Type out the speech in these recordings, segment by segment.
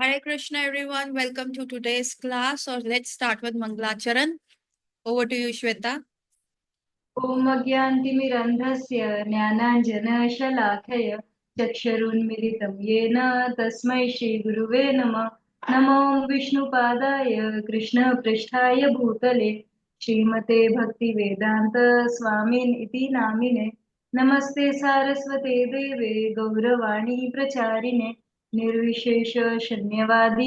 Hare Krishna, everyone. Welcome to today's class. Or let's start with Mangalacharan. Over to you, Shweta. ॐ अज्ञानतिमिरन्धस्य ज्ञानाञ्जनशलाखय चक्षुरुन्मिलितं येन तस्मै श्रीगुरुवे नमः। नमो विष्णुपादाय कृष्णपृष्ठाय भूतले श्रीमते भक्तिवेदान्त स्वामिन् इति नामिने। नमस्ते सारस्वते देवे गौरवाणी प्रचारिणे निर्विशेष शून्यवादी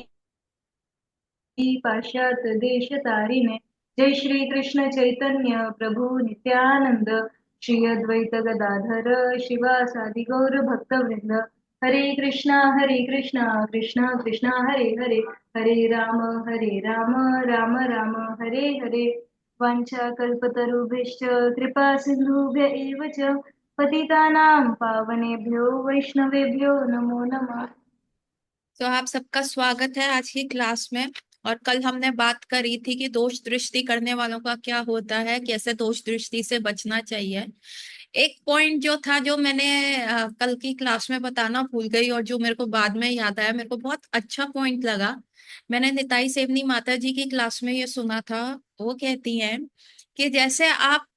पाश्चात्य देश तारिणे। जय श्री कृष्ण चैतन्य प्रभु नित्यानंद श्री अद्वैत गदाधर शिवासादि गौर भक्त वृंद। हरे कृष्णा कृष्णा कृष्णा हरे हरे, हरे राम राम राम हरे हरे। वाञ्छाकल्पतरुभ्यश्च कृपा सिन्धुभ्य एव च पतितानां पावनेभ्यो वैष्णवेभ्यो नमो नमः। तो आप सबका स्वागत है आज की क्लास में। और कल हमने बात करी थी कि दोष दृष्टि करने वालों का क्या होता है, कैसे दोष दृष्टि से बचना चाहिए। एक पॉइंट जो था, जो मैंने कल की क्लास में बताना भूल गई और जो मेरे को बाद में याद आया, मेरे को बहुत अच्छा पॉइंट लगा। मैंने निताई सेवनी माता जी की क्लास में ये सुना था। वो कहती हैं कि जैसे आप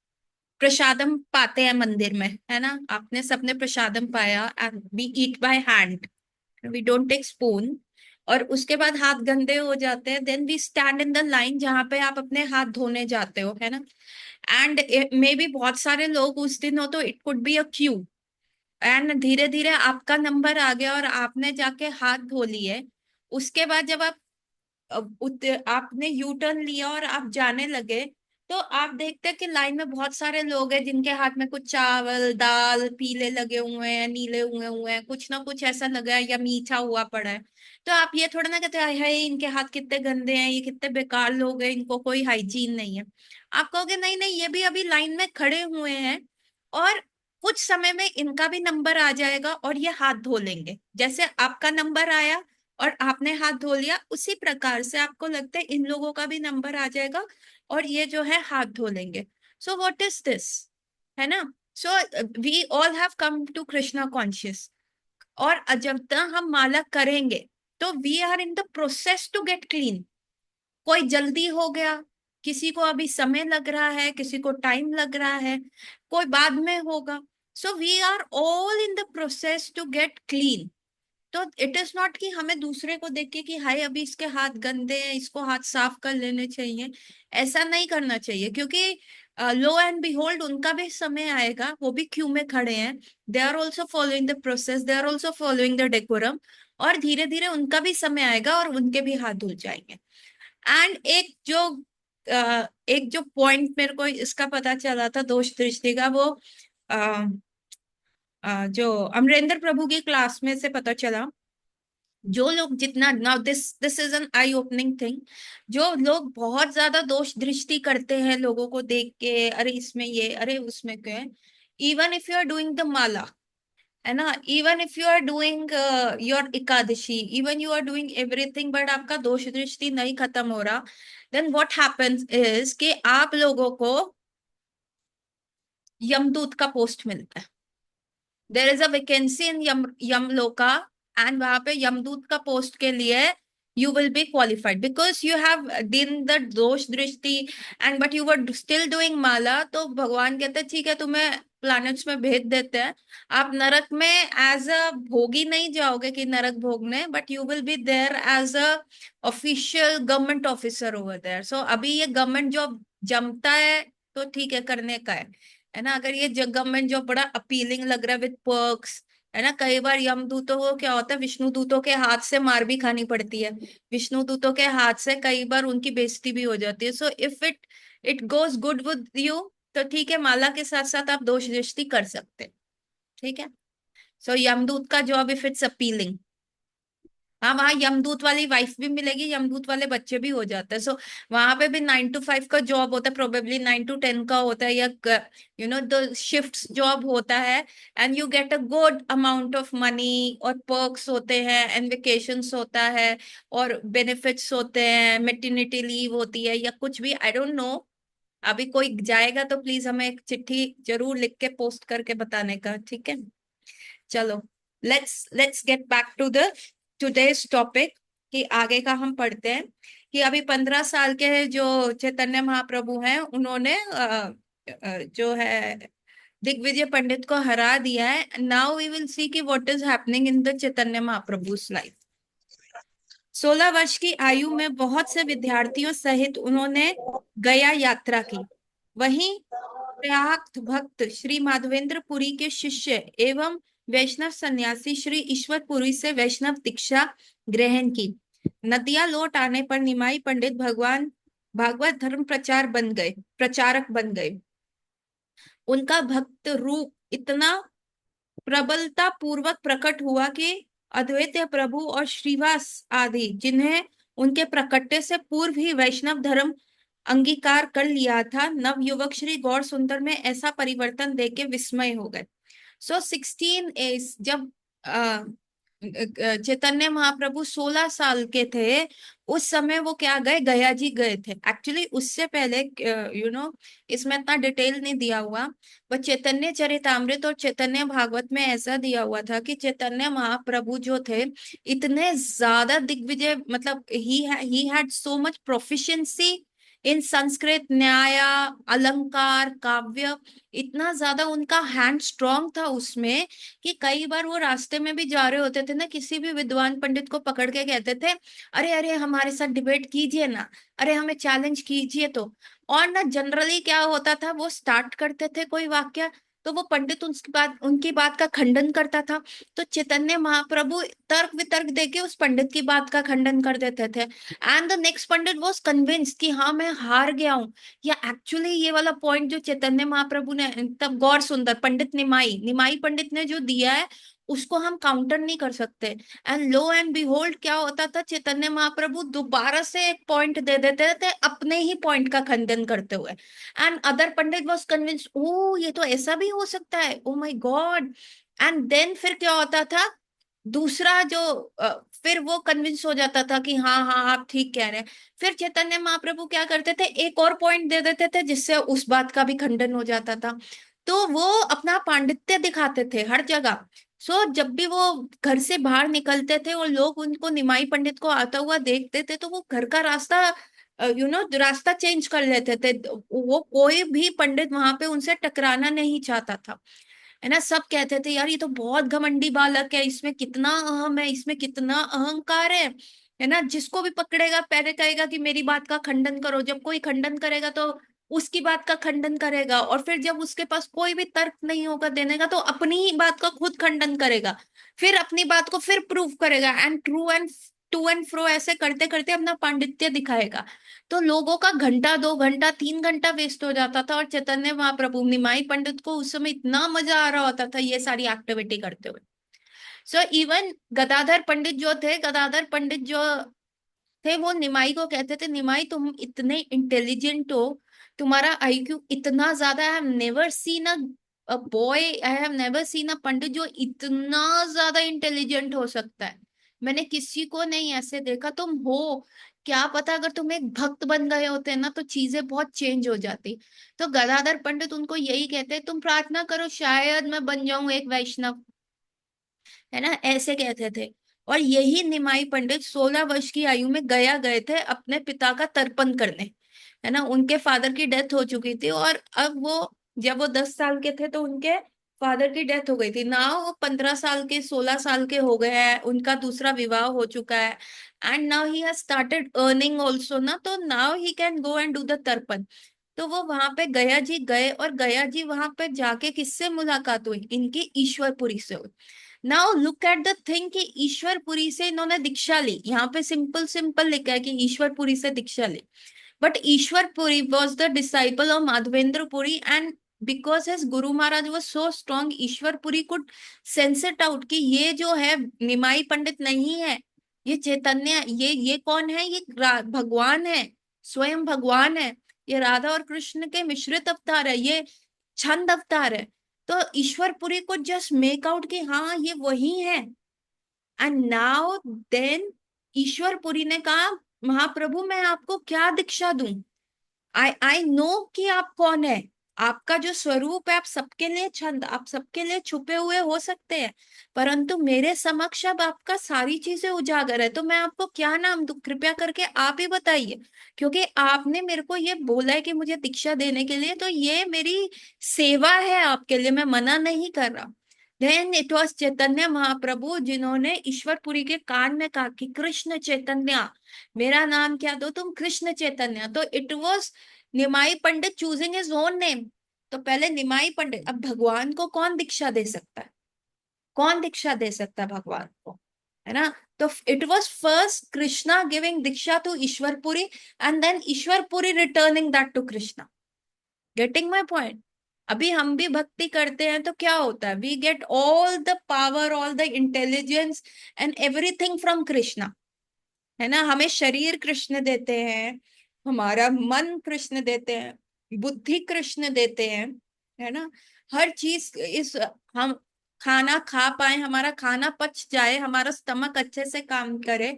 प्रसादम पाते हैं मंदिर में, है ना, आपने सबने प्रसादम पाया and we eat by hand, we don't take spoon. और उसके बाद हाथ गंदे हो जाते हैं, then we stand in the line जहां पे आप अपने हाथ धोने जाते हो, है ना। एंड मे बी बहुत सारे लोग उस दिन हो, तो it could be a Q. And धीरे धीरे आपका नंबर आ गया और आपने जाके हाथ धो लिए। उसके बाद जब आप आपने यू टर्न लिया और आप जाने लगे, तो आप देखते हैं कि लाइन में बहुत सारे लोग हैं जिनके हाथ में कुछ चावल दाल पीले लगे हुए हैं, नीले हुए हुए हैं, कुछ ना कुछ ऐसा लगा है या मीठा हुआ पड़ा है। तो आप ये थोड़ा ना कहते हैं, हाय इनके हाथ कितने गंदे हैं, ये कितने बेकार लोग हैं, इनको कोई हाइजीन नहीं है। आप कहोगे नहीं नहीं, ये भी अभी लाइन में खड़े हुए हैं और कुछ समय में इनका भी नंबर आ जाएगा और ये हाथ धो लेंगे। जैसे आपका नंबर आया और आपने हाथ धो लिया, उसी प्रकार से आपको लगता है इन लोगों का भी नंबर आ जाएगा और ये जो है हाथ धो लेंगे। सो व्हाट इज दिस, है ना। So we all have come to Krishna conscious. और जब तक हम माला करेंगे तो we are in the process to get clean. कोई जल्दी हो गया, किसी को अभी समय लग रहा है, किसी को टाइम लग रहा है, कोई बाद में होगा। So we are all in the process to get clean. तो इट इज नॉट कि हमें दूसरे को देख के कि हाय अभी इसके हाथ गंदे हैं, इसको हाथ साफ कर लेने चाहिए। ऐसा नहीं करना चाहिए, क्योंकि लो एंड बिहोल्ड उनका भी समय आएगा, वो भी क्यू में खड़े हैं। They are also following the process, they are also following the decorum. और धीरे धीरे उनका भी समय आएगा और उनके भी हाथ धुल जाएंगे। एंड एक जो पॉइंट मेरे को इसका पता चला था दोष दृष्टि का, वो जो अमरेंद्र प्रभु की क्लास में से पता चला। जो लोग जितना, now this this is an I opening thing. जो लोग बहुत ज्यादा दोष दृष्टि करते हैं लोगों को देख के, अरे इसमें ये, अरे उसमें क्या है। Even if you are doing the माला, है ना, even if you are doing your Ekadashi, even you are doing everything, but आपका दोष दृष्टि नहीं खत्म हो रहा, देन व्हाट हैपेंस इज कि आप लोगों को यमदूत का पोस्ट मिलता है। There is a vacancy in Yamaloka. And वहां पे यमदूत का पोस्ट के लिए you will be qualified because you have done the दोष दृष्टि and but you were still doing माला। तो भगवान कहते हैं ठीक है, तुम्हें प्लैनेट्स में भेज देते हैं। आप नरक में एज अ भोगी नहीं जाओगे कि नरक भोगने, but you will be there as a official government officer over there. So अभी ये गवर्नमेंट जॉब जमता है तो ठीक है, करने का है ना। अगर ये गवर्नमेंट जॉब बड़ा अपीलिंग लग रहा है विद पर्क्स, है ना। कई बार यमदूतों को क्या होता है, विष्णु दूतों के हाथ से मार भी खानी पड़ती है। विष्णु दूतों के हाथ से कई बार उनकी बेइज्जती भी हो जाती है। So if it it goes good with you, तो ठीक है, माला के साथ साथ आप दोष दृष्टि कर सकते हैं। ठीक है। सो यमदूत का जॉब इफ इट्स अपीलिंग, हाँ, वहां यमदूत वाली वाइफ भी मिलेगी, यमदूत वाले बच्चे भी हो जाते हैं। सो वहां पे भी 9 to 5 का जॉब होता है, प्रोबेबली 9 to 10 का होता है, या द शिफ्ट जॉब होता है। And you get a good amount of money और पर्क्स होते हैं एंड वेकेशंस होता है और बेनिफिट्स होते हैं, मेटर्निटी लीव होती है या कुछ भी, आई डोंट नो। अभी कोई जाएगा तो प्लीज हमें एक चिट्ठी जरूर लिख के पोस्ट करके बताने का, ठीक है। चलो, let's get back to the today's topic. कि आगे का हम पढ़ते हैं कि अभी 15 साल के जो चैतन्य महाप्रभु हैं उन्होंने जो है दिग्विजय पंडित को हरा दिया है। नाउ वी विल सी कि what is happening in the Chaitanya Mahaprabhu's life. 16 वर्ष की आयु में बहुत से विद्यार्थियों सहित उन्होंने गया यात्रा की। वहीं प्रयात भक्त श्री माधवेंद्र पुरी के शिष्य एवं वैष्णव सन्यासी श्री ईश्वरपुरी से वैष्णव दीक्षा ग्रहण की। नदिया लौट आने पर निमाई पंडित भगवान भागवत धर्म प्रचारक बन गए। उनका भक्त रूप इतना प्रबलता पूर्वक प्रकट हुआ कि अद्वैत प्रभु और श्रीवास आदि जिन्हें उनके प्रकट्य से पूर्व ही वैष्णव धर्म अंगीकार कर लिया था, नवयुवक श्री गौर सुंदर में ऐसा परिवर्तन देख के विस्मय हो गए। सो 16 एज जब चैतन्य महाप्रभु 16 साल के थे, उस समय वो क्या गए, गया जी गए थे। एक्चुअली उससे पहले इसमें इतना डिटेल नहीं दिया हुआ, पर चैतन्य चरितामृत और चैतन्य भागवत में ऐसा दिया हुआ था कि चैतन्य महाप्रभु जो थे इतने ज्यादा दिग्विजय, मतलब ही had so much proficiency in Sanskrit, न्याय, अलंकार, काव्य, इतना ज्यादा उनका हैंड स्ट्रांग था उसमें कि कई बार वो रास्ते में भी जा रहे होते थे ना, किसी भी विद्वान पंडित को पकड़ के कहते थे, अरे अरे हमारे साथ डिबेट कीजिए ना, अरे हमें चैलेंज कीजिए। तो और ना जनरली क्या होता था, वो स्टार्ट करते थे कोई वाक्य तो वो पंडित उनकी बात का खंडन करता था। तो चैतन्य महाप्रभु तर्क वितर्क देके उस पंडित की बात का खंडन कर देते थे। And the next Pandit was convinced कि हाँ मैं हार गया हूँ। या एक्चुअली ये वाला पॉइंट जो चैतन्य महाप्रभु ने, तब गौर सुंदर पंडित निमाई निमाई पंडित ने जो दिया है उसको हम काउंटर नहीं कर सकते। एंड लो एंड बिहोल्ड क्या होता था, चैतन्य महाप्रभु दोबारा से एक पॉइंट दे देते थे अपने ही पॉइंट का खंडन करते हुए। And other pandit was convinced, oh ये तो ऐसा भी हो सकता है, oh my god. And then फिर क्या होता था, दूसरा जो फिर वो कन्विंस हो जाता था कि हाँ हाँ आप ठीक कह रहे हैं। फिर चैतन्य महाप्रभु क्या करते थे, एक और पॉइंट दे देते थे जिससे उस बात का भी खंडन हो जाता था। तो वो अपना पांडित्य दिखाते थे हर जगह। सो जब भी वो घर से बाहर निकलते थे और लोग उनको निमाई पंडित को आता हुआ देखते थे तो वो घर का रास्ता रास्ता चेंज कर लेते थे। वो कोई भी पंडित वहां पे उनसे टकराना नहीं चाहता था, है ना। सब कहते थे यार ये तो बहुत घमंडी बालक है, इसमें कितना अहम है, इसमें कितना अहंकार है ना। जिसको भी पकड़ेगा पहले कहेगा कि मेरी बात का खंडन करो, जब कोई खंडन करेगा तो उसकी बात का खंडन करेगा, और फिर जब उसके पास कोई भी तर्क नहीं होगा देने का तो अपनी ही बात का खुद खंडन करेगा, फिर अपनी बात को फिर प्रूव करेगा, and true and to and fro ऐसे करते करते अपना पांडित्य दिखाएगा। तो लोगों का घंटा, 2 घंटा, 3 घंटा वेस्ट हो जाता था। और चैतन्य महाप्रभु, निमाई पंडित को उस समय इतना मजा आ रहा होता था ये सारी एक्टिविटी करते हुए। सो इवन गदाधर पंडित जो थे, गदाधर पंडित जो थे वो निमाई को कहते थे, निमाई तुम इतने इंटेलिजेंट हो, तुम्हारा आईक्यू इतना ज्यादा, I have never seen a boy, I have never seen a pandit जो इतना ज्यादा इंटेलिजेंट हो सकता है। मैंने किसी को नहीं ऐसे देखा, तुम हो, क्या पता अगर तुम एक भक्त बन गए होते ना तो चीजें बहुत चेंज हो जाती। तो गदाधर पंडित उनको यही कहते, तुम प्रार्थना करो शायद मैं बन जाऊं एक वैष्णव, है ना, ऐसे कहते थे। और यही निमाई पंडित 16 वर्ष की आयु में गया गए थे अपने पिता का तर्पण करने, है ना। उनके फादर की डेथ हो चुकी थी और अब वो, जब वो 10 साल के थे तो उनके फादर की डेथ हो गई थी ना। वो 15 साल के, 16 साल के हो गए हैं, उनका दूसरा विवाह हो चुका है, and now he has started earning also ना, तो now he can go and do the तर्पण। तो वो वहां पे गया जी गए, और गया जी वहां पे जाके किससे मुलाकात हुई, इनकी ईश्वरपुरी से हुई। Now look at the thing कि ईश्वरपुरी से इन्होंने दीक्षा ली, यहाँ पे सिंपल सिंपल लिखा है कि ईश्वरपुरी से दीक्षा ली। But Ishwarpuri was the disciple of Madhavendra Puri, and because his guru Maharaj was so strong, Ishwarpuri could sense it out कि ये जो है निमाई पंडित नहीं है, ये चैतन्य, ये कौन है, ये भगवान है, स्वयं भगवान है, ये राधा और कृष्ण के मिश्रित अवतार है, ये छंद अवतार है। तो ईश्वरपुरी को जस्ट मेक आउट कि हाँ ये वही है। एंड नाउ देन ईश्वरपुरी ने कहा, महाप्रभु मैं आपको क्या दीक्षा दूं, आई आई नो कि आप कौन है, आपका जो स्वरूप है, आप सबके लिए छंद, आप सबके लिए छुपे हुए हो सकते हैं, परंतु मेरे समक्ष अब आपका सारी चीजें उजागर है, तो मैं आपको क्या नाम दूं? कृपया करके आप ही बताइए। क्योंकि आपने मेरे को ये बोला है कि मुझे दीक्षा देने के लिए, तो ये मेरी सेवा है आपके लिए, मैं मना नहीं कर रहा। Then it was Chaitanya Mahaprabhu जिन्होंने ईश्वरपुरी के कान में कहा कि कृष्ण चैतन्य, मेरा नाम क्या दो तुम? कृष्ण चैतन्य। तो it was Nimai Pandit choosing his own name. तो पहले निमाई पंडित, अब भगवान को कौन दीक्षा दे सकता है? कौन दीक्षा दे सकता है भगवान को? है ना? तो it was first Krishna giving diksha to Ishwarpuri, and then Ishwarpuri returning that to Krishna. Getting my point? अभी हम भी भक्ति करते हैं तो क्या होता है? We get all the power, all the intelligence and everything from Krishna. है ना? हमें शरीर कृष्ण देते हैं, हमारा मन कृष्ण देते हैं, बुद्धि कृष्ण देते हैं। है ना? हर चीज इस, हम खाना खा पाए, हमारा खाना पच जाए, हमारा स्टमक अच्छे से काम करे,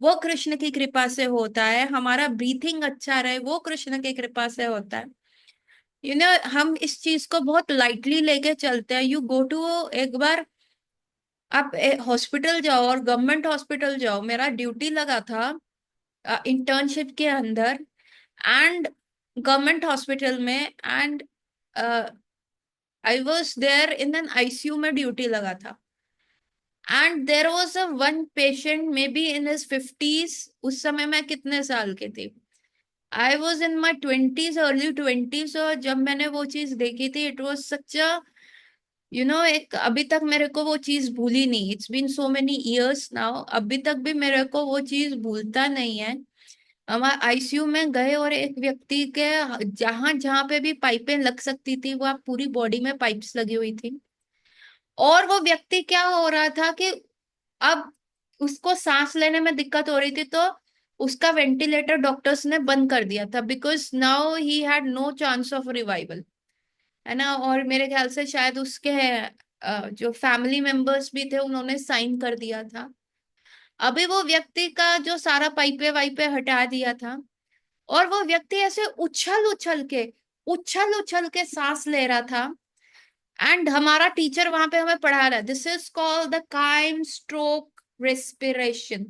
वो कृष्ण की कृपा से होता है। हमारा ब्रीथिंग अच्छा रहे, वो कृष्ण की कृपा से होता है। हम इस चीज को बहुत लाइटली लेके चलते हैं। यू गो टू, एक बार आप हॉस्पिटल जाओ, और गवर्नमेंट हॉस्पिटल जाओ, मेरा ड्यूटी लगा था इंटर्नशिप के अंदर, एंड गवर्नमेंट हॉस्पिटल में, and I was there in an ICU में ड्यूटी लगा था। And there was a one patient maybe in his fifties. उस समय मैं कितने साल की थी? I was in my twenties, early twenties. और जब मैंने वो चीज देखी थी, इट वॉज सच अ, एक, अभी तक मेरे को वो चीज भूली नहीं। It's been so many years now, अभी तक भी मेरे को वो चीज भूलता नहीं है। हम आईसीयू में गए, और एक व्यक्ति के जहां जहां पे भी पाइपें लग सकती थी, वह पूरी बॉडी में पाइप्स लगी हुई थी। और वो व्यक्ति क्या हो रहा था कि अब उसको सांस लेने में दिक्कत हो रही थी, तो उसका वेंटिलेटर डॉक्टर्स ने बंद कर दिया था, because now he had no chance of revival. है ना? और मेरे ख्याल से शायद उसके जो फैमिली मेंबर्स भी थे, उन्होंने साइन कर दिया था। अभी वो व्यक्ति का जो सारा पाइपे वाइपे हटा दिया था, और वो व्यक्ति ऐसे उछल उछल के सांस ले रहा था। एंड हमारा टीचर वहां पे हमें पढ़ा रहा है, this is called the Cheyne stroke respiration.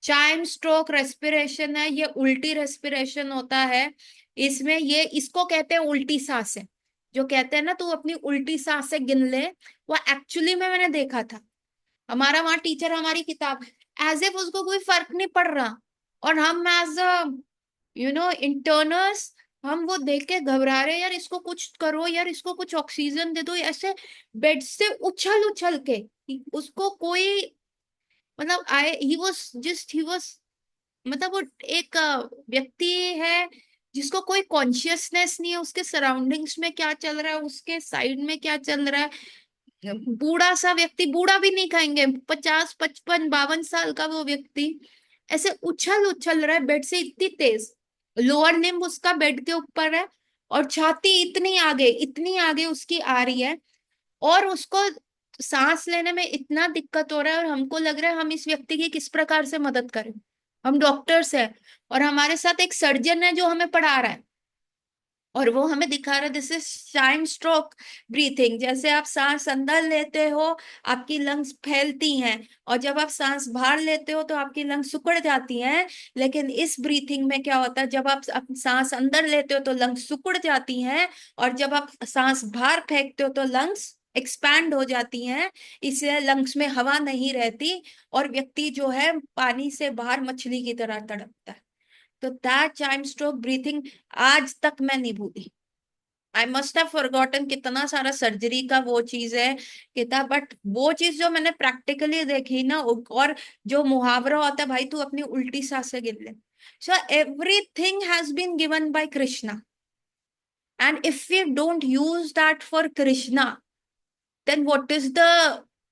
Cheyne stroke respiration है, ये उल्टी रेस्पिरेशन होता है। इसमें ये, इसको कहते हैं उल्टी सांसें। जो कहते हैं ना तू अपनी उल्टी सांसें गिन ले, वो एक्चुअली में मैंने देखा था। हमारा वहां टीचर हमारी किताब, एज इफ उसको कोई फर्क नहीं पड़ रहा, और हम एज अ इंटर्नर्स, हम वो देख के घबरा रहे हैं, यार इसको कुछ करो, यार इसको कुछ ऑक्सीजन दे दो, ऐसे बेड से उछल उछल के। उसको कोई, मतलब आई ही वॉज, मतलब वो एक व्यक्ति है जिसको कोई कॉन्शियसनेस नहीं है, उसके सराउंडिंग्स में क्या चल रहा है, उसके साइड में क्या चल रहा है। बूढ़ा सा व्यक्ति, बूढ़ा भी नहीं कहेंगे, 50 55 52 साल का वो व्यक्ति, ऐसे उछल उछल रहा है बेड से इतनी तेज। लोअर लिम्ब उसका बेड के ऊपर है, और छाती इतनी आगे उसकी आ रही है, और उसको सांस लेने में इतना दिक्कत हो रहा है, और हमको लग रहा है हम इस व्यक्ति की किस प्रकार से मदद करें। हम डॉक्टर्स हैं, और हमारे साथ एक सर्जन है जो हमें पढ़ा रहा है, और वो हमें दिखा रहा है this is time stroke breathing. जैसे आप सांस अंदर लेते हो, आपकी लंग्स फैलती हैं, और जब आप सांस बाहर लेते हो तो आपकी लंग्स सिकुड़ जाती हैं। लेकिन इस ब्रीथिंग में क्या होता है, जब आप सांस अंदर लेते हो तो लंग्स सिकुड़ जाती हैं, और जब आप सांस बाहर फेंकते हो तो लंग्स एक्सपैंड हो जाती हैं। इसलिए लंग्स में हवा नहीं रहती, और व्यक्ति जो है पानी से बाहर मछली की तरह तड़पता है। तो दैट टाइम स्ट्रोक ब्रीथिंग आज तक मैं नहीं भूली। आई मस्ट हैव फॉरगॉटन कितना सारा सर्जरी का वो चीज है किताब, बट वो चीज जो मैंने प्रैक्टिकली देखी ना, और जो मुहावरा होता है, भाई तू अपनी उल्टी सांसें गिन ले। So everything has been given by Krishna, and if we don't use that for Krishna, then what is the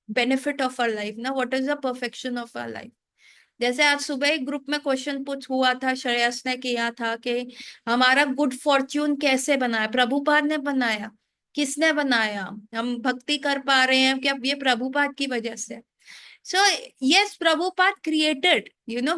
benefit of our life ना? What is the perfection of our life? जैसे आज सुबह एक ग्रुप में क्वेश्चन पुट हुआ था, श्रेयस ने किया था कि हमारा गुड फॉर्च्यून कैसे बना है? प्रभुपाद ने बनाया? किसने बनाया? हम भक्ति कर पा रहे हैं क्या? ये प्रभुपाद की वजह से। So yes, Prabhupada created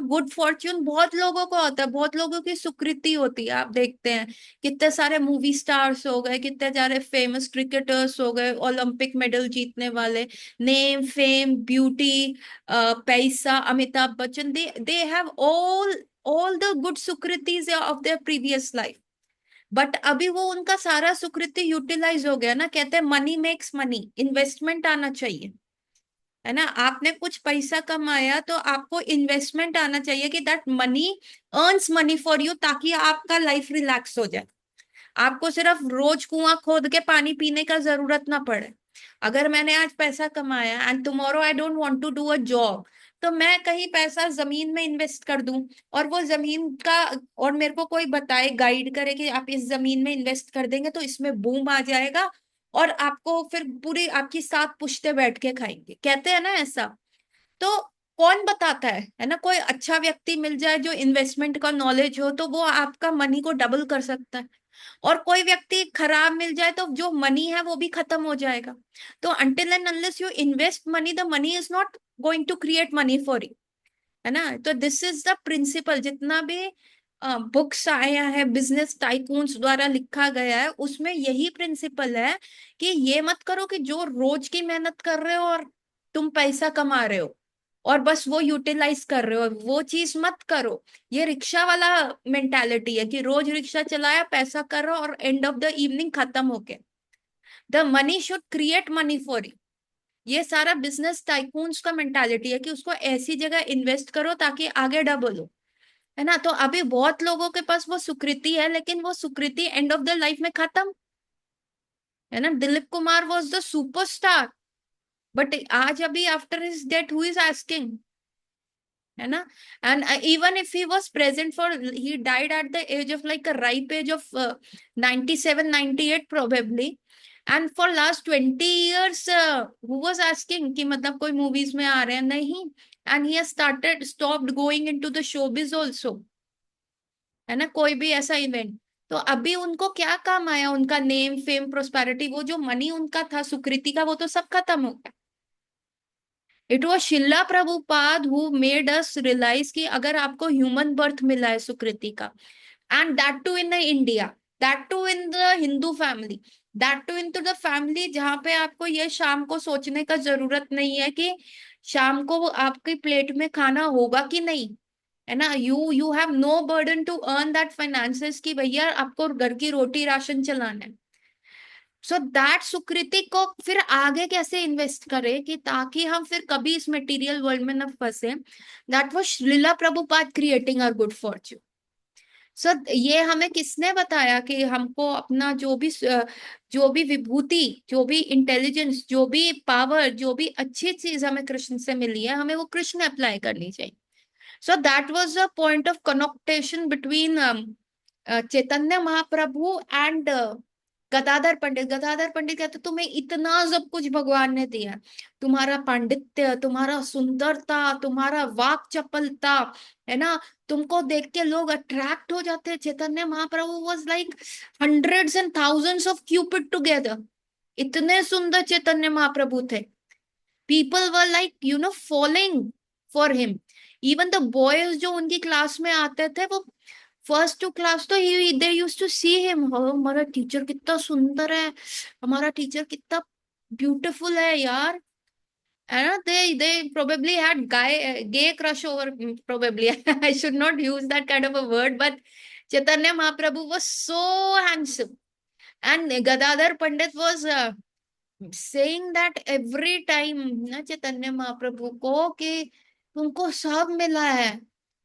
good Fortune. बहुत लोगों को होता है, बहुत लोगों की सुकृति होती है। आप देखते हैं कितने सारे मूवी स्टार्स हो गए, कितने सारे फेमस क्रिकेटर्स हो गए, ओलंपिक मेडल जीतने वाले, नेम फेम ब्यूटी, पैसा, Amitabh Bachchan, they have all the good सुकृतिज of their previous life. But अभी वो उनका सारा सुकृति यूटिलाइज हो गया ना। कहते हैं मनी मेक्स मनी, इन्वेस्टमेंट आना चाहिए, है ना। आपने कुछ पैसा कमाया तो आपको इन्वेस्टमेंट आना चाहिए कि that money earns money for you, ताकि आपका लाइफ रिलैक्स हो जाए। आपको सिर्फ रोज कुआं खोद के पानी पीने का जरूरत ना पड़े। अगर मैंने आज पैसा कमाया and tomorrow I don't want to do a job, तो मैं कहीं पैसा जमीन में इन्वेस्ट कर दूं, और वो जमीन का, और मेरे को कोई बताए, गाइड करे कि आप इस जमीन में इन्वेस्ट कर देंगे तो इसमें बूम आ जाएगा, और आपको फिर पूरी आपकी 7 पुश्ते बैठ के खाएंगे, कहते हैं ना ऐसा। तो कौन बताता है ना। कोई अच्छा व्यक्ति मिल जाए जो इन्वेस्टमेंट का नॉलेज हो, तो वो आपका मनी को डबल कर सकता है। और कोई व्यक्ति खराब मिल जाए तो जो मनी है वो भी खत्म हो जाएगा। तो until and unless you invest money, the money is not going to create money for you, है ना। तो दिस इज द प्रिंसिपल। जितना भी बुक्स आया है बिजनेस टाइकून्स द्वारा लिखा गया है, उसमें यही प्रिंसिपल है कि ये मत करो कि जो रोज की मेहनत कर रहे हो और तुम पैसा कमा रहे हो और बस वो यूटिलाइज कर रहे हो, वो चीज मत करो। ये रिक्शा वाला मेंटालिटी है कि रोज रिक्शा चलाया, पैसा कर रहा और एंड ऑफ द इवनिंग खत्म हो गया। The money should create money for you. ये सारा बिजनेस टाइकून्स का मेंटालिटी है कि उसको ऐसी जगह इन्वेस्ट करो ताकि आगे डबल हो, है ना। तो अभी बहुत लोगों के पास वो सुकृति है, लेकिन वो सुकृति एंड ऑफ द लाइफ में खत्म, है ना। Dilip Kumar was the superstar, but आज अभी after his death who is asking, है ना। And even if he was present for, he died at the age of like a ripe age of 97 98 probably. And for last 20 years who was asking कि मतलब कोई movies में आ रहे हैं नहीं। And he has started stopped going into the showbiz also, है ना। कोई भी ऐसा इवेंट, तो अभी उनको क्या काम आया, उनका नेम फेम प्रोस्पेरिटी, वो जो मनी उनका था सुकृति का, वो तो सब खत्म हो गया। It was Srila Prabhupada who made us realize कि अगर आपको ह्यूमन बर्थ मिला है सुकृति का, and that too in India, that too in the Hindu family, that too in to the family जहां पे आपको ये शाम को सोचने का जरूरत नहीं है कि शाम को वो आपकी प्लेट में खाना होगा कि नहीं, है ना। You have no burden to earn that finances कि भैया आपको घर की रोटी राशन चलाना है। सो दैट सुकृति को फिर आगे कैसे इन्वेस्ट करें कि ताकि हम फिर कभी इस मटेरियल वर्ल्ड में न फंसे। That was Shrila Prabhupada creating our good fortune. So ये हमें किसने बताया कि हमको अपना जो भी विभूति, जो भी इंटेलिजेंस, जो भी पावर, जो भी अच्छी चीज हमें कृष्ण से मिली है, हमें वो कृष्ण अप्लाई करनी चाहिए। So that was a point of connotation between Chaitanya Mahaprabhu and Gadadhar Pandit. Gadadhar Pandit कहते तुम्हें इतना सब कुछ भगवान ने दिया, तुम्हारा पांडित्य, तुम्हारा सुंदरता, तुम्हारा वाक चपलता, है ना। तुमको देख के लोग अट्रैक्ट हो जाते हैं। Chaitanya Mahaprabhu was like hundreds and thousands of cupid together. इतने सुंदर चैतन्य महाप्रभु थे। People were like following for him. Even the boys जो उनकी क्लास में आते थे, वो फर्स्ट टू क्लास तो they used to see him, हमारा टीचर कितना सुंदर है, हमारा टीचर कितना ब्यूटीफुल है यार, है ना। दे probably had gay crush over probably I should not use that kind of a word, but Chaitanya Mahaprabhu was so handsome, and Gadadhar Pandit was saying that every time ना चैतन्य महाप्रभु को कि तुमको सब मिला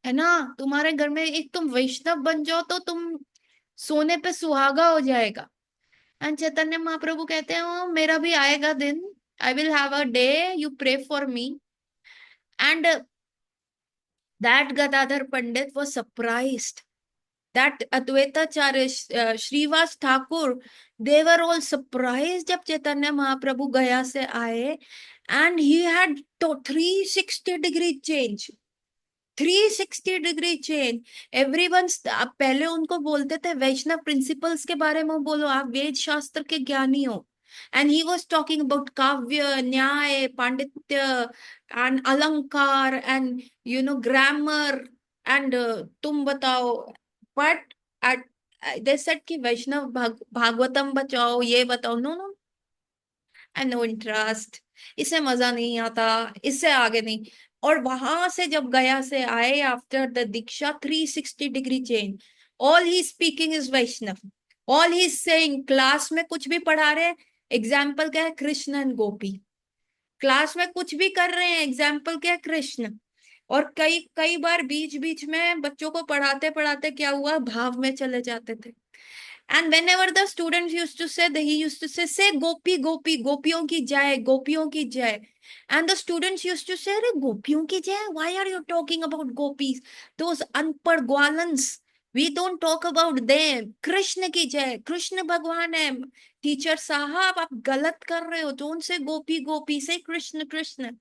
है ना। तुम्हारे घर में एक तुम वैष्णव बन जाओ तो तुम सोने पे सुहागा हो जाएगा। एंड चैतन्य महाप्रभु कहते हैं "ओ, मेरा भी आएगा दिन, I will have a day, you pray for me". And that Gadadhar Pandit was surprised, that Advaitacharya, Srivas Thakur, they were all surprised जब चैतन्य महाप्रभु गया से आए, and he had to 360 degree change, 360 degree change। Everyone पहले उनको बोलते थे वैष्णव प्रिंसिपल्स के बारे में बोलो, आप वेद शास्त्र के ज्ञानी हो, and he was talking about kavya, nyay, panditya, and alankar, and grammar, and tum batao. But at they said कि वैष्णव भागवतम बचाओ, ये बताओ, no no, I no interest, इससे मजा नहीं आता, इससे आगे नहीं। और वहां से जब गया से आए after the diksha, 360 degree change. All he speaking is Vaishnav, all he saying, class में कुछ भी पढ़ा रहे, एग्जाम्पल क्या है, कृष्ण एंड गोपी। क्लास में कुछ भी कर रहे हैं, एग्जाम्पल क्या है, कृष्ण। और कई कई बार बीच बीच में बच्चों को पढ़ाते पढ़ाते क्या हुआ, भाव में चले जाते थे। And whenever the students used to say, he used to say गोपी गोपी, गोपियों की जय, गोपियों की जय। And the students used to say, अरे गोपियों की जय, why are you talking about gopis, those अनपढ़ ग्वालंस, we don't talk about them, Krishna की जय, कृष्ण भगवान है। टीचर साहब आप गलत कर रहे हो, तो उनसे गोपी गोपी से कृष्ण कृष्ण।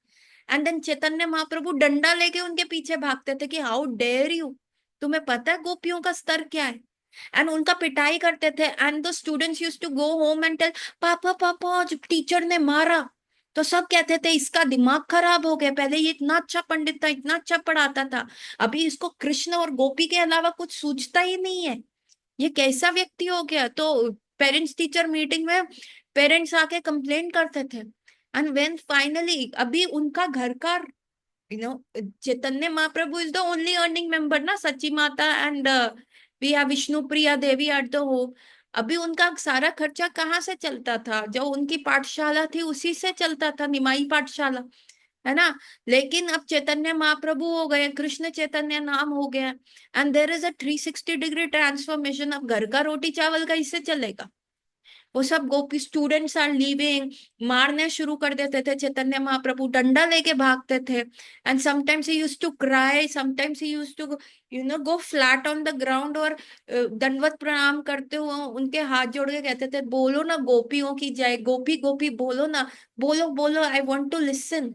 एंड देन चैतन्य महाप्रभु डंडा लेके उनके पीछे भागते थे कि हाउ डेयर यू, तुम्हें पता है गोपियों का स्तर क्या है। एंड उनका पिटाई करते थे, and the students used to go home and tell, पापा पापा जब टीचर ने मारा तो सब कहते थे इसका दिमाग खराब हो गया, पहले ये इतना अच्छा पंडित था, इतना अच्छा पढ़ाता था, अभी इसको कृष्ण और गोपी के अलावा कुछ सूझता ही नहीं है, ये कैसा व्यक्ति हो गया। तो पेरेंट्स टीचर मीटिंग में पेरेंट्स आके कंप्लेन करते थे। एंड व्हेन फाइनली अभी उनका घर का, Chaitanya Mahaprabhu is the only earning member ना, Sachi Mata and we have Vishnu Priya Devi at the home. अभी उनका सारा खर्चा कहाँ से चलता था, जो उनकी पाठशाला थी उसी से चलता था, निमाई पाठशाला, है ना। लेकिन अब चैतन्य महाप्रभु हो गए, कृष्ण चैतन्य नाम हो गया, and there is a 360 degree transformation. अब घर का रोटी चावल का इससे चलेगा, वो सब गोपी स्टूडेंट्स आर लीविंग, मारने शुरू कर देते थे, चैतन्य महाप्रभु डंडा लेके भागते थे। And sometimes he used to cry, sometimes he used to go flat on the ground, और दंडवत प्रणाम करते हुए उनके हाथ जोड़ के कहते थे, बोलो ना गोपियों की जय, गोपी गोपी बोलो ना, बोलो बोलो, I want to listen.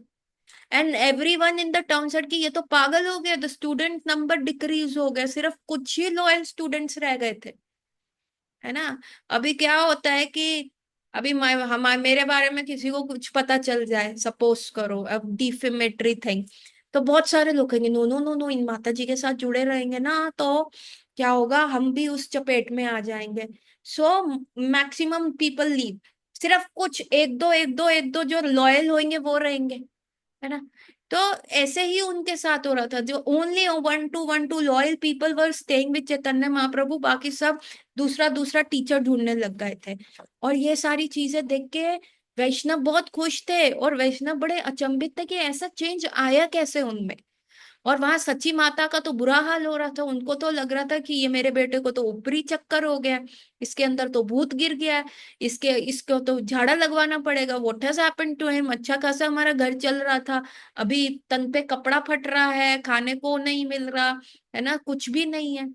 And every one in the town said कि ये तो पागल हो गया, द स्टूडेंट नंबर डिक्रीज हो गया, सिर्फ कुछ ही लॉयल स्टूडेंट्स रह गए थे, है ना। अभी क्या होता है कि अभी हमारे मेरे बारे में किसी को कुछ पता चल जाए, सपोज करो अब डिफेमेटरी थिंग, तो बहुत सारे लोग कहेंगे नो नो नो नो, इन माता जी के साथ जुड़े रहेंगे ना तो क्या होगा, हम भी उस चपेट में आ जाएंगे। सो मैक्सिमम पीपल लीव, सिर्फ कुछ एक दो जो लॉयल होंगे वो रहेंगे, है ना। तो ऐसे ही उनके साथ हो रहा था, जो only one two loyal people were staying with Chaitanya Mahaprabhu, बाकी सब दूसरा दूसरा टीचर ढूंढने लग गए थे। और ये सारी चीजें देख के वैष्णव बहुत खुश थे, और वैष्णव बड़े अचंभित थे कि ऐसा चेंज आया कैसे उनमें। और वहां सची माता का तो बुरा हाल हो रहा था, उनको तो लग रहा था कि ये मेरे बेटे को तो ऊपरी चक्कर हो गया, इसके अंदर तो भूत गिर गया है, इसके इसको तो झाड़ा लगवाना पड़ेगा, what has happened to him, अच्छा खासा हमारा घर चल रहा था, अभी तन पे कपड़ा फट रहा है, खाने को नहीं मिल रहा, है ना, कुछ भी नहीं है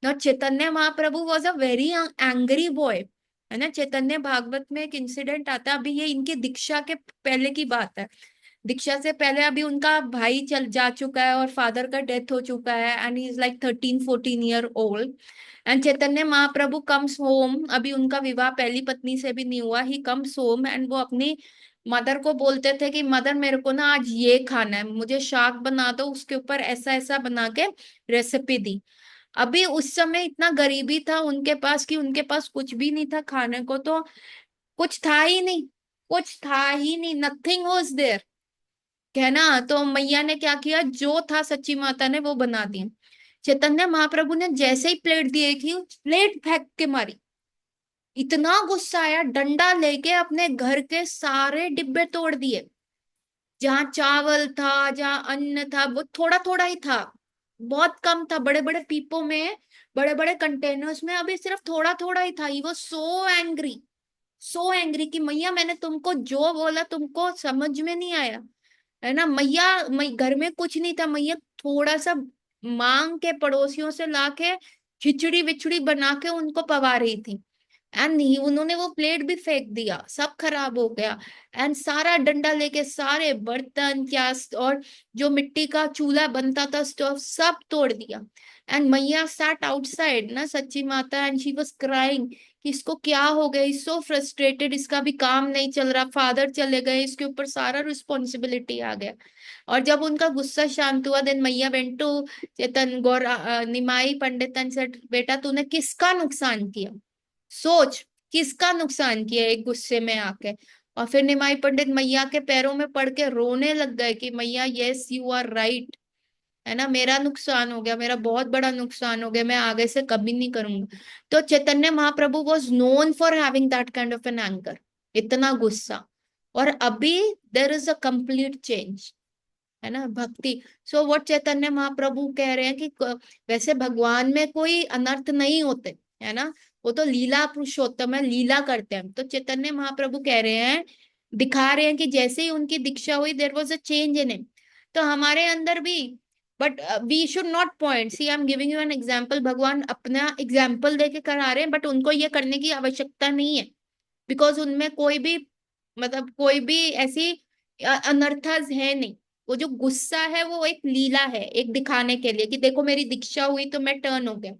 ना। Chaitanya Mahaprabhu was a very angry boy, है ना। चैतन्य भागवत में एक इंसिडेंट आता है, अभी ये इनकी दीक्षा के पहले की बात है, दीक्षा से पहले अभी उनका भाई चल जा चुका है और फादर का डेथ हो चुका है, and he is like 13-14 year old. And Chaitanya Mahaprabhu comes home, अभी उनका विवाह पहली पत्नी से भी नहीं हुआ, ही कम्स होम एंड वो अपनी मदर को बोलते थे कि मदर मेरे को ना आज ये खाना है, मुझे शाक बना दो, उसके ऊपर ऐसा ऐसा बना के रेसिपी दी। अभी उस समय इतना गरीबी था उनके पास कि उनके पास कुछ भी नहीं था खाने को, तो कुछ था ही नहीं, कुछ था ही नहीं, नथिंग वॉज देयर, है ना। तो मैया ने क्या किया, जो था सच्ची माता ने वो बना दिया। चैतन्य महाप्रभु ने जैसे ही प्लेट दी थी, प्लेट फेंक के मारी, इतना गुस्सा आया, डंडा लेके अपने घर के सारे डिब्बे तोड़ दिए, जहाँ चावल था, जहाँ अन्न था, वो थोड़ा थोड़ा ही था, बहुत कम था, बड़े बड़े पीपों में, बड़े बड़े कंटेनर्स में अभी सिर्फ थोड़ा थोड़ा ही था। ही वो सो एंग्री कि मैया मैंने तुमको जो बोला तुमको समझ में नहीं आया, है ना। मैया घर में कुछ नहीं था, मैया थोड़ा सा मांग के पड़ोसियों से लाके खिचड़ी विचड़ी बना के उनको पवा रही थी। एंड उन्होंने वो प्लेट भी फेंक दिया, सब खराब हो गया। एंड सारा डंडा लेके सारे बर्तन क्या और जो मिट्टी का चूल्हा बनता था स्टोव सब तोड़ दिया। एंड मैया सैट आउटसाइड ना, सच्ची माता, एंड शी वाज क्राइंग कि इसको क्या हो गया, इज सो फ्रस्ट्रेटेड, इसका भी काम नहीं चल रहा, फादर चले गए, इसके ऊपर सारा रिस्पॉन्सिबिलिटी आ गया। और जब उनका गुस्सा शांत हुआ, देन मैया वेंट टू चेतन गौर निमाई पंडितन से, बेटा तूने किसका नुकसान किया, सोच किसका नुकसान किया एक गुस्से में आके। और फिर निमाई पंडित मैया के पैरों में पड़ के रोने लग गए कि मैया यस यू आर राइट, है ना, मेरा नुकसान हो गया, मेरा बहुत बड़ा नुकसान हो गया, मैं आगे से कभी नहीं करूंगा। तो Chaitanya Mahaprabhu was known for having that kind of an anger, इतना गुस्सा। और अभी there is a complete change, है ना, भक्ति। सो व्हाट चैतन्य महाप्रभु कह रहे हैं कि वैसे भगवान में कोई अनर्थ नहीं होते, है ना, वो तो लीला पुरुषोत्तम है, लीला करते हैं। तो चैतन्य महाप्रभु कह रहे हैं, दिखा रहे हैं कि जैसे ही उनकी दीक्षा हुई there was a change in him. तो हमारे अंदर भी, but we should not point, see I am giving you an example, भगवान अपना एग्जाम्पल देके करा रहे हैं, बट उनको ये करने की आवश्यकता नहीं है, बिकॉज उनमें कोई भी, मतलब कोई भी ऐसी अनर्थास है नहीं। वो जो गुस्सा है वो एक लीला है, एक दिखाने के लिए कि देखो मेरी दीक्षा हुई तो मैं टर्न हो गया।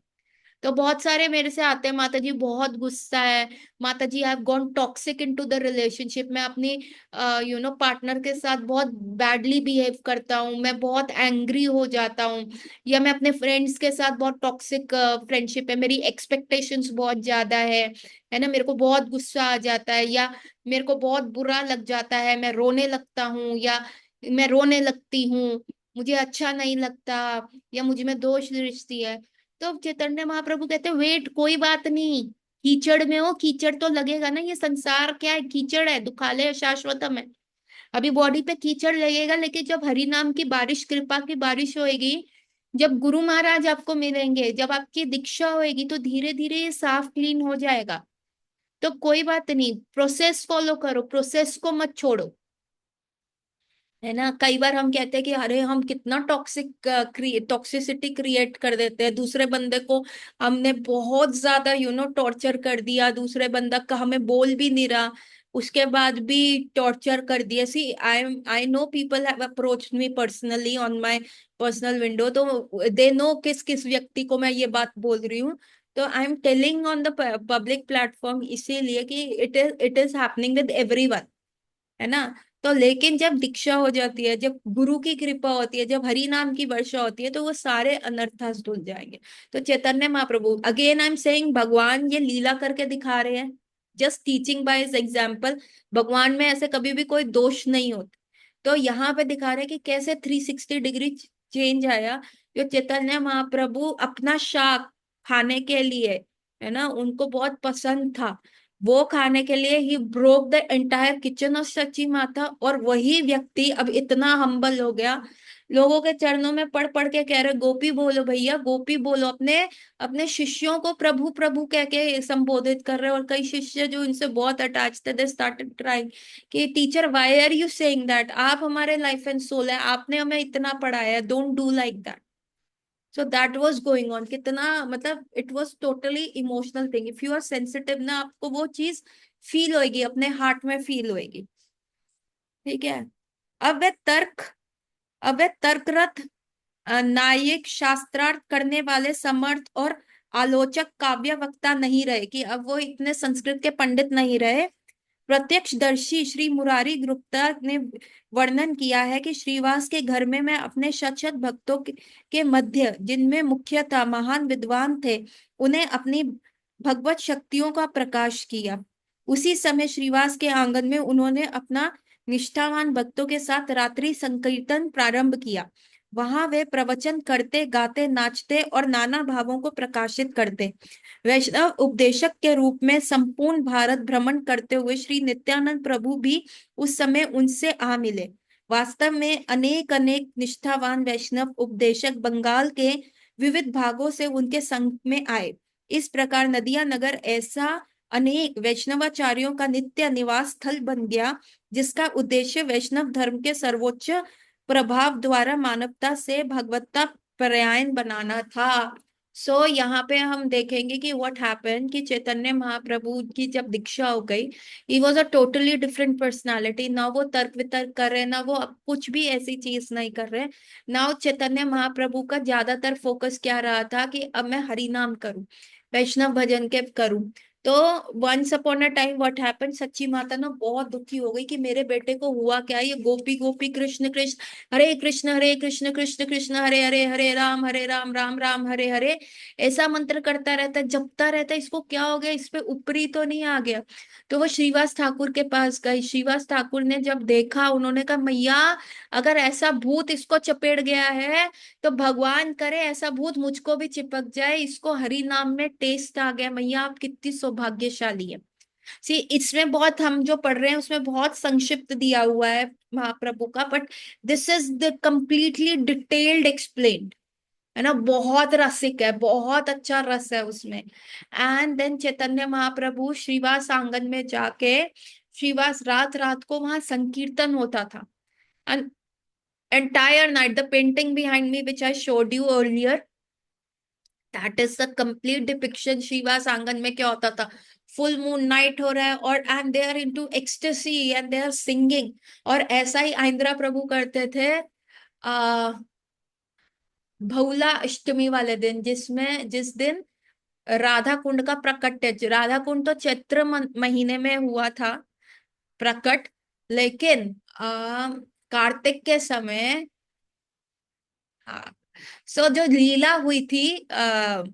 तो बहुत सारे मेरे से आते हैं, माता जी बहुत गुस्सा है, माता जी I have gone toxic into the relationship, मैं अपनी पार्टनर के साथ बहुत बैडली बिहेव करता हूँ, मैं बहुत एंग्री हो जाता हूँ, या मैं अपने फ्रेंड्स के साथ बहुत टॉक्सिक फ्रेंडशिप है, मेरी एक्सपेक्टेशंस बहुत ज्यादा है ना, मेरे को बहुत गुस्सा आ जाता है, या मेरे को बहुत बुरा लग जाता है, मैं रोने लगता हूँ, या मैं रोने लगती हूँ, मुझे अच्छा नहीं लगता, या मुझ में दोष दृष्टि है। तो चैतन्य महाप्रभु कहते हैं वेट, कोई बात नहीं, कीचड़ में हो, कीचड़ तो लगेगा ना, ये संसार क्या है, कीचड़ है, दुखालय शाश्वतम है। अभी बॉडी पे कीचड़ लगेगा, लेकिन जब हरि नाम की बारिश, कृपा की बारिश होएगी, जब गुरु महाराज आपको मिलेंगे, जब आपकी दीक्षा होएगी, तो धीरे धीरे ये साफ क्लीन हो जाएगा। तो कोई बात नहीं, प्रोसेस फॉलो करो, प्रोसेस को मत छोड़ो, है ना। कई बार हम कहते हैं कि अरे हम कितना टॉक्सिसिटी क्रिएट कर देते हैं दूसरे बंदे को, हमने बहुत ज्यादा टॉर्चर कर दिया, दूसरे बंदा का हमें बोल भी नहीं रहा, उसके बाद भी टॉर्चर कर दिया। See I know people have approached me personally on my personal window, तो दे नो किस किस व्यक्ति को मैं ये बात बोल रही हूँ। तो I am telling on the public platform इसीलिए कि it is happening with everyone, है ना। तो लेकिन जब दीक्षा हो जाती है, जब गुरु की कृपा होती है, जब हरि नाम की वर्षा होती है, तो वो सारे अनर्थास धुल जाएंगे। तो चैतन्य महाप्रभु, अगेन आई एम सेइंग, भगवान ये लीला करके दिखा रहे हैं, just teaching by his example. भगवान में ऐसे कभी भी कोई दोष नहीं होता। तो यहाँ पे दिखा रहे हैं कि कैसे 360 डिग्री चेंज आया। जो चैतन्य महाप्रभु अपना शाक खाने के लिए, है ना, उनको बहुत पसंद था, वो खाने के लिए ही broke the entire kitchen of Sachi Mata. और वही व्यक्ति अब इतना हम्बल हो गया, लोगों के चरणों में पढ़ पढ़ के कह रहे गोपी बोलो भैया, गोपी बोलो, अपने अपने शिष्यों को प्रभु प्रभु कह के संबोधित कर रहे हैं। और कई शिष्य जो इनसे बहुत अटैच थे, दे स्टार्टेड ट्राइंग कि teacher why are you saying that, आप हमारे लाइफ एंड सोल है, आपने हमें इतना पढ़ाया है, don't do like that. So that was going on, कितना मतलब it was totally emotional thing. If you are sensitive ना, आपको वो चीज फील होएगी, अपने हार्ट में फील होएगी, ठीक है। अब वे तर्क अब वे तर्करत न्यायिक शास्त्रार्थ करने वाले समर्थ और आलोचक काव्य वक्ता नहीं रहे, कि अब वो इतने संस्कृत के पंडित नहीं रहे। प्रत्यक्षदर्शी श्री मुरारी गुप्ता ने वर्णन किया है कि श्रीवास के घर में मैं अपने शत शत भक्तों के मध्य, जिनमें मुख्यतः महान विद्वान थे, उन्हें अपनी भगवत शक्तियों का प्रकाश किया। उसी समय श्रीवास के आंगन में उन्होंने अपना निष्ठावान भक्तों के साथ रात्रि संकीर्तन प्रारंभ किया। वहां वे प्रवचन करते, गाते, नाचते और नाना भावों को प्रकाशित करते। वैष्णव उपदेशक के रूप में संपूर्ण भारत भ्रमण करते हुए श्री नित्यानंद प्रभु भी उस समय उनसे आ मिले। वास्तव में अनेक अनेक निष्ठावान वैष्णव उपदेशक बंगाल के विविध भागों से उनके संग में आए। इस प्रकार नदिया नगर ऐसा अनेक वैष्णवाचार्यों का नित्य निवास स्थल बन गया, जिसका उद्देश्य वैष्णव धर्म के सर्वोच्च प्रभाव द्वारा मानवता से भगवत्ता परायण बनाना था। यहाँ पे हम देखेंगे कि व्हाट हैपन कि चैतन्य महाप्रभु की जब दीक्षा हो गई, he was a totally different personality. ना वो तर्क वितर्क कर रहे, ना वो अब कुछ भी ऐसी चीज नहीं कर रहे। ना चैतन्य महाप्रभु का ज्यादातर फोकस क्या रहा था कि अब मैं हरि नाम करूं, वैष्णव भजन के करूं। तो once upon a time what happen, सच्ची माता ना बहुत दुखी हो गई कि मेरे बेटे को हुआ क्या, ये गोपी गोपी कृष्ण कृष्ण, हरे कृष्ण कृष्ण कृष्ण हरे हरे, हरे राम राम राम हरे हरे, ऐसा मंत्र करता रहता है, जपता रहता है। इसको क्या हो गया, इस पे ऊपरी तो नहीं आ गया? तो वो श्रीवास ठाकुर के पास गई। श्रीवास ठाकुर ने जब देखा, उन्होंने कहा मैया, अगर ऐसा भूत इसको चपेट गया है तो भगवान करे ऐसा भूत मुझको भी चिपक जाए, इसको हरि नाम में टेस्ट आ गया। मैया आप कितनी सौभाग्यशाली है। सी इसमें बहुत, हम जो पढ़ रहे हैं उसमें बहुत संक्षिप्त दिया हुआ है महाप्रभु का, but this is the completely detailed explained, है ना। बहुत रसिक है, बहुत अच्छा रस है उसमें। एंड देन चैतन्य महाप्रभु श्रीवास आंगन में जाके, श्रीवास रात रात को वहां संकीर्तन होता था। And entire night, the painting behind me which I showed you earlier, that is the complete depiction. Shrivas आंगन में क्या होता था, फुल मून नाइट हो रहा है, और and they are into ecstasy and they are singing. और ऐसा ही आंध्रा प्रभु करते थे आ बहुला अष्टमी वाले दिन, जिसमें जिस दिन राधा कुंड का प्रकट, राधा कुंड तो चैत्र महीने में हुआ था प्रकट, लेकिन कार्तिक के समय, हाँ, सो जो लीला हुई थी अ,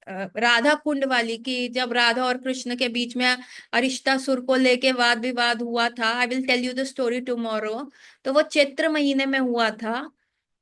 राधा कुंड वाली की, जब राधा और कृष्ण के बीच में अरिष्टासुर को लेके वाद विवाद हुआ था, I will tell you the story tomorrow. तो वो चैत्र महीने में हुआ था।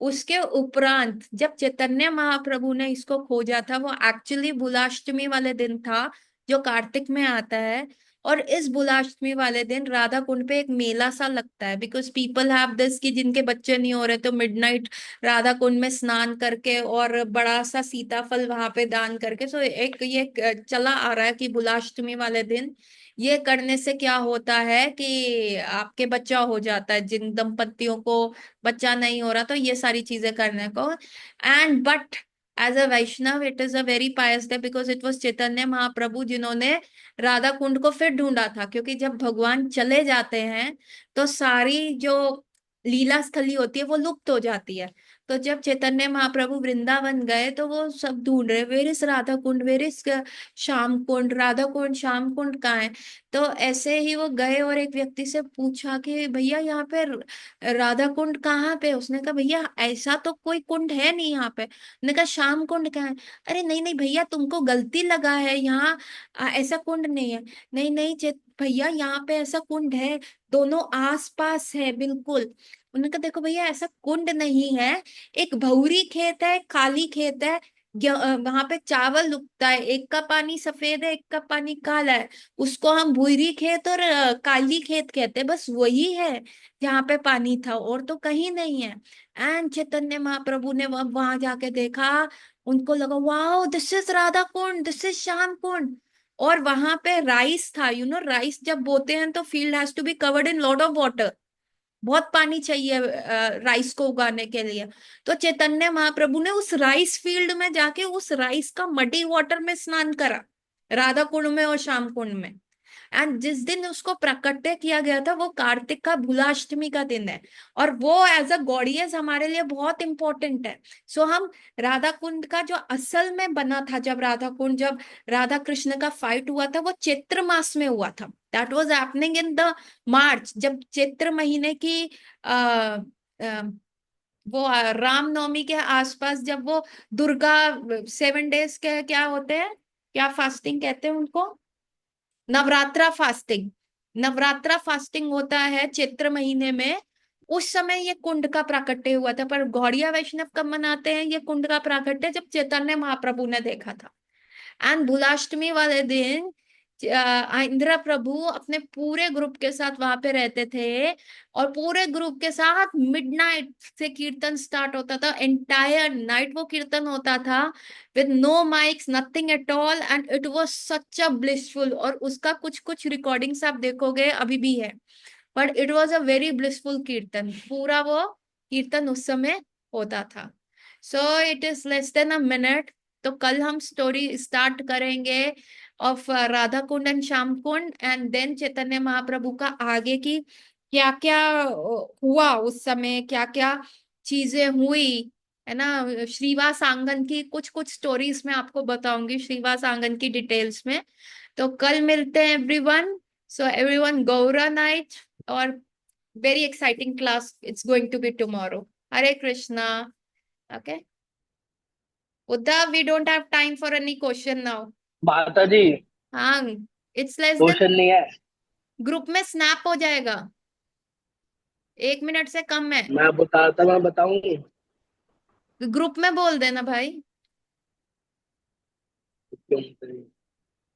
उसके उपरांत जब चैतन्य महाप्रभु ने इसको खोजा था, वो एक्चुअली बुलाष्टमी वाले दिन था, जो कार्तिक में आता है। और इस बुलाष्टमी वाले दिन राधा कुंड पे एक मेला सा लगता है, बिकॉज पीपल हैव दिस कि जिनके बच्चे नहीं हो रहे तो मिडनाइट राधा कुंड में स्नान करके और बड़ा सा सीताफल वहां पे दान करके, सो एक ये चला आ रहा है कि बुलाष्टमी वाले दिन ये करने से क्या होता है कि आपके बच्चा हो जाता है, जिन दंपतियों को बच्चा नहीं हो रहा तो ये सारी चीजें करने को। And but as a Vaishnav it is a very pious day, because it was Chaitanya Mahaprabhu जिन्होंने राधा कुंड को फिर ढूंढा था। क्योंकि जब भगवान चले जाते हैं तो सारी जो लीला स्थली होती है वो लुप्त हो जाती है। तो जब चैतन्य महाप्रभु वृंदावन गए तो वो सब ढूंढ रहे, where is Radha Kund, where is Shyam Kund, Radha Kund Shyam Kund कहाँ है। तो ऐसे ही वो गए और एक व्यक्ति से पूछा कि भैया यहाँ पे राधा कुंड कहाँ पे। उसने कहा भैया ऐसा तो कोई कुंड है नहीं यहाँ पे। उसने कहा श्याम कुंड कहाँ है। अरे नहीं नहीं भैया, तुमको गलती लगा है, यहाँ ऐसा कुंड नहीं है। नहीं नहीं चेत भैया, यहाँ पे ऐसा कुंड है, दोनों आस पास है बिल्कुल। उन्होंने कहा देखो भैया ऐसा कुंड नहीं है, एक भौरी खेत है, खाली खेत है, वहां पे चावल उगता है, एक का पानी सफेद है एक का पानी काला है, उसको हम भूरी खेत और काली खेत कहते हैं, बस वही है जहाँ पे पानी था, और तो कहीं नहीं है। एंड चैतन्य महाप्रभु ने वहां जाके देखा, उनको लगा wow this is Radha Kund, this is Shyam Kund. और वहां पे राइस था, यू नो राइस जब बोते हैं तो field has to be covered in lot of water, बहुत पानी चाहिए राइस को उगाने के लिए। तो चैतन्य महाप्रभु ने उस राइस फील्ड में जाके उस राइस का मडी वाटर में स्नान करा, राधा कुंड में और श्याम कुंड में। एंड जिस दिन उसको प्रकट्य किया गया था वो कार्तिक का भूलाष्टमी का दिन है, और वो एज अ गॉडियस हमारे लिए बहुत इंपॉर्टेंट है। सो हम राधा कुंड का जो असल में बना था, जब राधा कुंड, जब राधा कृष्ण का फाइट हुआ था वो चैत्र मास में हुआ था, that was happening in the March, जब चैत्र महीने की आ, आ, वो रामनवमी के आसपास, जब वो दुर्गा 7 डेज के क्या होते हैं, क्या फास्टिंग कहते हैं उनको, नवरात्रा फास्टिंग, नवरात्रा फास्टिंग होता है चैत्र महीने में। उस समय ये कुंड का प्राकट्य हुआ था, पर गौड़िया वैष्णव कब मनाते हैं ये कुंड का प्राकट्य, जब चैतन्य महाप्रभु ने देखा था। एंड भूलाष्टमी वाले दिन इंदिरा प्रभु अपने पूरे ग्रुप के साथ वहां पे रहते थे, और पूरे ग्रुप के साथ मिडनाइट से कीर्तन स्टार्ट होता था, एंटायर नाइट वो कीर्तन होता था, with no mics nothing at all, and it was such a blissful. और उसका कुछ कुछ रिकॉर्डिंग्स आप देखोगे अभी भी है, but it was a very blissful kirtan, पूरा वो कीर्तन उस समय होता था। So it is less than a minute. तो कल हम स्टोरी स्टार्ट करेंगे of Radha Kund and Shyam Kund, and then Chaitanya Mahaprabhu का आगे की क्या क्या हुआ उस समय, क्या क्या चीजें हुई, है ना। श्रीवास आंगन की कुछ कुछ स्टोरीज मैं आपको बताऊंगी, श्रीवास आंगन की डिटेल्स में। तो कल मिलते हैं everyone. So everyone Gaura night, और very exciting class it's going to be tomorrow. Hare Krishna. Okay Uddhav, we don't have time for any question now. माता जी, हाँ, इट्स लेस देन, क्वेश्चन नहीं है। ग्रुप में स्नैप हो जाएगा, 1 मिनट से कम है। मैं बताऊं। ग्रुप में बोल देना भाई। क्यों?